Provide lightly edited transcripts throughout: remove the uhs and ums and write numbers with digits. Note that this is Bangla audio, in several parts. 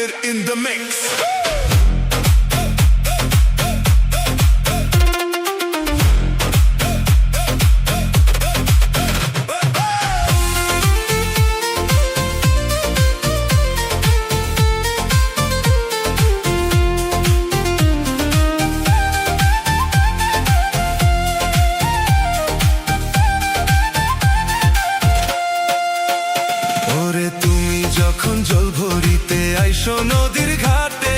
Zakir in the mix. যখন জল ভরিতে আইসো নদীর ঘাটে,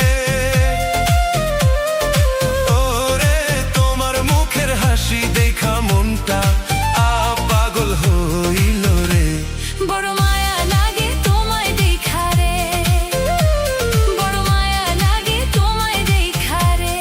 ওরে তোমার মুখের হাসি দেখা মনটা পাগল হইল রে। বড় মায়া লাগে তোমায় দেখা রে, বড় মায়া লাগে তোমায় দেখা রে।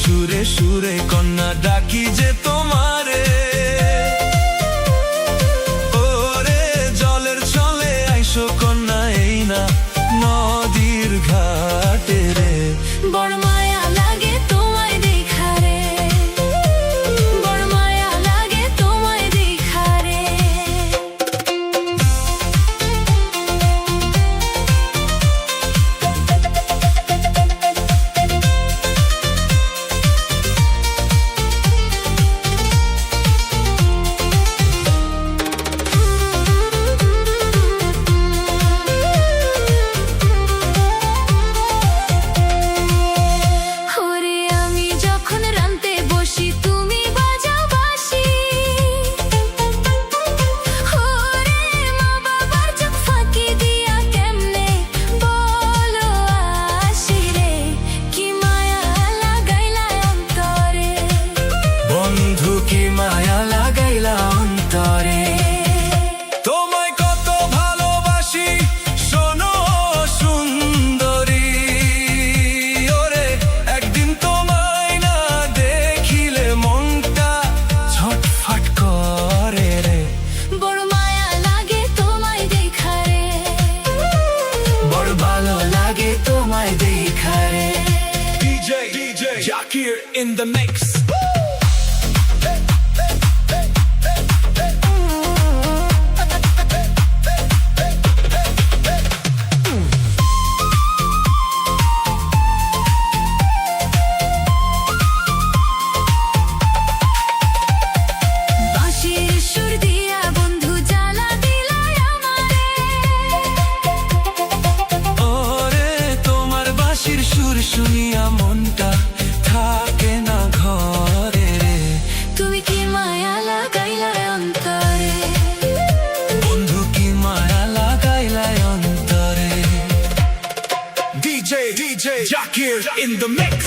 সুরে সুরে কন্যা ডাকি যে তোমারে, ওরে জলের চলে আইসো কন্যা এই না নদীর ঘাটে রে। বড় মায়া লাগে তোমায় দেখা রে, বড় মায়া লাগে তোমায় দেখা রে। কি মায়া লাগাইলা অন্তরে, তোমায় কত ভালোবাসি শোনো সুন্দরী, ওরে একদিন তোমায় না দেখিলে মনটা ছটফট করে রে। বড় মায়া লাগে তোমায় দেখা রে, বড় ভালো লাগে তোমায় দেখা রে। DJ Zakir in the mix. শুনিয়া মনটা থাকে না ঘরে রে। তুমি কি মায়া লাগাইলা অন্তরে, বন্ধু কি মায়া লাগাইলা অন্তরে। DJ Zakir in the mix.